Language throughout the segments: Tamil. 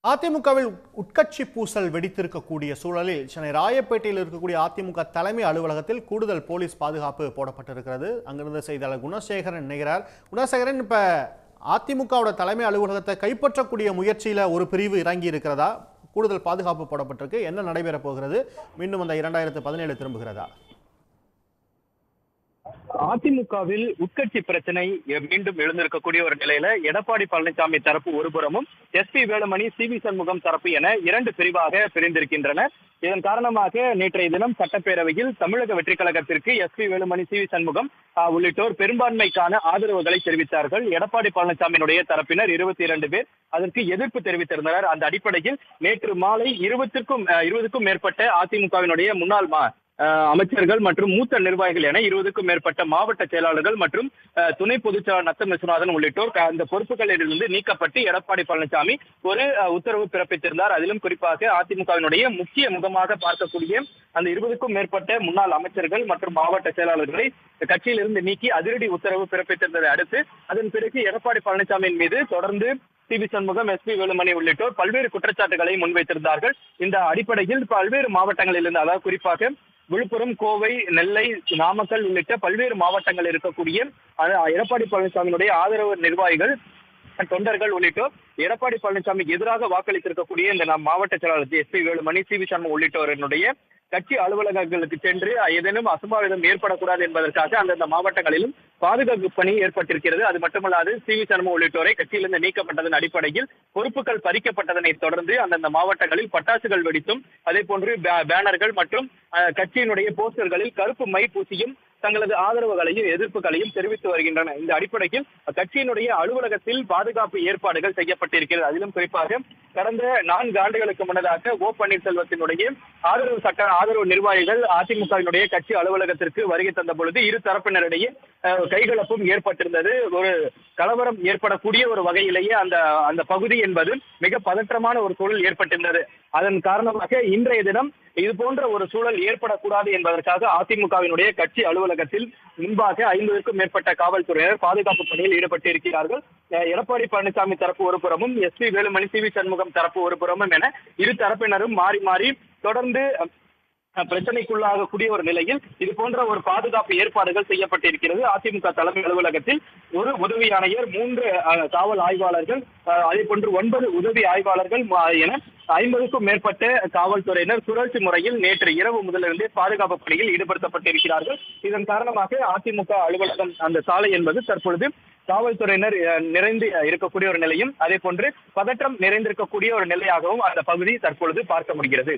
அதிமுகவில் உட்கட்சி பூசல் வெடித்திருக்கக்கூடிய சூழலில் சென்னை ராயப்பேட்டையில் இருக்கக்கூடிய அதிமுக தலைமை அலுவலகத்தில் கூடுதல் போலீஸ் பாதுகாப்பு போடப்பட்டிருக்கிறது. அங்கிருந்த செய்தியாளர் குணசேகரன் இணைகிறார். குணசேகரன், இப்ப அதிமுகவோட தலைமை அலுவலகத்தை கைப்பற்றக்கூடிய முயற்சியில ஒரு பிரிவு இறங்கி இருக்கிறதா? கூடுதல் பாதுகாப்பு போடப்பட்டிருக்கு. என்ன நடைபெறப் போகிறது? மீண்டும் அந்த 2017 திரும்புகிறதா? அதிமுகவில் உட்கட்சி பிரச்சனை மீண்டும் எழுந்திருக்கக்கூடிய ஒரு நிலையில எடப்பாடி பழனிசாமி தரப்பு ஒருபுறமும் எஸ்பி வேலுமணி, சி.வி. சண்முகம் தரப்பு என இரண்டு பிரிவாக பிரிந்திருக்கின்றனர். இதன் காரணமாக நேற்றைய தினம் சட்டப்பேரவையில் தமிழக வெற்றி கழகத்திற்கு எஸ்பி வேலுமணி, சி.வி. சண்முகம் உள்ளிட்டோர் பெரும்பான்மைக்கான ஆதரவுகளை தெரிவித்தார்கள். எடப்பாடி பழனிசாமியினுடைய தரப்பினர் 22 பேர் அதற்கு எதிர்ப்பு தெரிவித்திருந்தனர். அந்த அடிப்படையில் நேற்று மாலை 20க்கும் மேற்பட்ட அதிமுகவினுடைய முன்னாள் அமைச்சர்கள் மற்றும் மூத்த நிர்வாகிகள் என 20க்கும் மேற்பட்ட மாவட்ட செயலாளர்கள் மற்றும் துணை பொதுச்செயலாளர் நத்தம் விஸ்வநாதன் உள்ளிட்டோர் அந்த பொறுப்புகளில் இருந்து நீக்கப்பட்டு எடப்பாடி பழனிசாமி ஒரு உத்தரவு பிறப்பித்திருந்தார். அதிலும் குறிப்பாக அதிமுகவினுடைய முக்கிய முகமாக பார்க்கக்கூடிய அந்த 20க்கும் மேற்பட்ட முன்னாள் அமைச்சர்கள் மற்றும் மாவட்ட செயலாளர்களை கட்சியிலிருந்து நீக்கி அதிரடி உத்தரவு பிறப்பித்திருந்ததை அடுத்து அதன் பிறகு எடப்பாடி பழனிசாமியின் மீது தொடர்ந்து சி.வி. சண்முகம், எஸ்பி வேலுமணி உள்ளிட்டோர் பல்வேறு குற்றச்சாட்டுகளை முன்வைத்திருந்தார்கள். இந்த அடிப்படையில் பல்வேறு மாவட்டங்களிலிருந்து, அதாவது குறிப்பாக விழுப்புரம், கோவை, நெல்லை, நாமக்கல் உள்ளிட்ட பல்வேறு மாவட்டங்கள் இருக்கக்கூடிய எடப்பாடி பழனிசாமியினுடைய ஆதரவு நிர்வாகிகள், தொண்டர்கள் உள்ளிட்டோர் எடப்பாடி பழனிசாமிக்கு எதிராக வாக்களித்திருக்கக்கூடிய இந்த மாவட்ட செயலாளர் எஸ்பி வேலுமணி, சி.வி. சண்முகம் உள்ளிட்டோரினுடைய கட்சி அலுவலகங்களுக்கு சென்று ஏதேனும் அசம்பாவிதம் ஏற்படக்கூடாது என்பதற்காக அந்தந்த மாவட்டங்களிலும் பாதுகாப்பு பணி ஏற்பட்டிருக்கிறது. அது மட்டுமல்லாது சி.வி. சண்முகம் உள்ளிட்டோரை கட்சியிலிருந்து நீக்கப்பட்டதன் அடிப்படையில் பொறுப்புகள் பறிக்கப்பட்டதனை தொடர்ந்து அந்தந்த மாவட்டங்களில் பட்டாசுகள் வெடித்தும், அதே போன்று பேனர்கள் மற்றும் கட்சியினுடைய போஸ்டர்களில் கருப்பு மை பூசியும் தங்களது ஆதரவுகளையும் எதிர்ப்புகளையும் தெரிவித்து வருகின்றன. இந்த அடிப்படையில் கட்சியினுடைய அலுவலகத்தில் பாதுகாப்பு ஏற்பாடுகள் செய்யப்பட்டிருக்கிறது. அதிலும் குறிப்பாக கடந்த 4 ஆண்டுகளுக்கு முன்னதாக ஓ பன்னீர்செல்வத்தினுடைய ஆதரவு நிர்வாகிகள் அதிமுகவினுடைய கட்சி அலுவலகத்திற்கு வருகை தந்த பொழுது இரு தரப்பினரிடையே கைகலப்பும் ஏற்பட்டிருந்தது. ஒரு கலவரம் ஏற்படக்கூடிய ஒரு வகையிலேயே அந்த பகுதி என்பது மிக பதற்றமான ஒரு சூழல் ஏற்பட்டிருந்தது. அதன் காரணமாக இன்றைய தினம் இது போன்ற ஒரு சூழல் ஏற்படக்கூடாது என்பதற்காக அதிமுகவினுடைய கட்சி அலுவலகத்தில் முன்பாக 50க்கும் மேற்பட்ட காவல்துறையினர் பாதுகாப்பு பணியில் ஈடுபட்டு இருக்கிறார்கள். எடப்பாடி பழனிசாமி தரப்பு ஒருபுறமும், எஸ்பி வேலுமணி, சி.வி. சண்முகம் தரப்பு ஒருபுறமும் என இரு தரப்பினரும் மாறி மாறி தொடர்ந்து பிரச்சனைக்குள்ளாகக்கூடிய ஒரு நிலையில் இது போன்ற ஒரு பாதுகாப்பு ஏற்பாடுகள் செய்யப்பட்டிருக்கிறது. அதிமுக தலைமை அலுவலகத்தில் ஒரு உதவி ஆணையர், 3 காவல் ஆய்வாளர்கள், அதே போன்று 9 உதவி ஆய்வாளர்கள் என 50க்கும் மேற்பட்ட காவல்துறையினர் சுழற்சி முறையில் நேற்று இரவு முதலிருந்தே பாதுகாப்பு பணியில் ஈடுபடுத்தப்பட்டிருக்கிறார்கள். இதன் காரணமாக அதிமுக அலுவலகம் அந்த சாலை என்பது தற்பொழுது காவல்துறையினர் நிறைந்து இருக்கக்கூடிய ஒரு நிலையும், அதே போன்று பதற்றம் நிறைந்திருக்கக்கூடிய ஒரு நிலையாகவும் அந்த பகுதி தற்பொழுது பார்க்க முடிகிறது.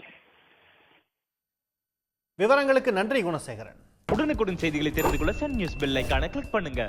விவரங்களுக்கு நன்றி குணசேகரன். உடனுக்குடன் செய்திகளை தெரிந்து கொள்ள சன் நியூஸ் பெல் ஐகானை கிளிக் பண்ணுங்க.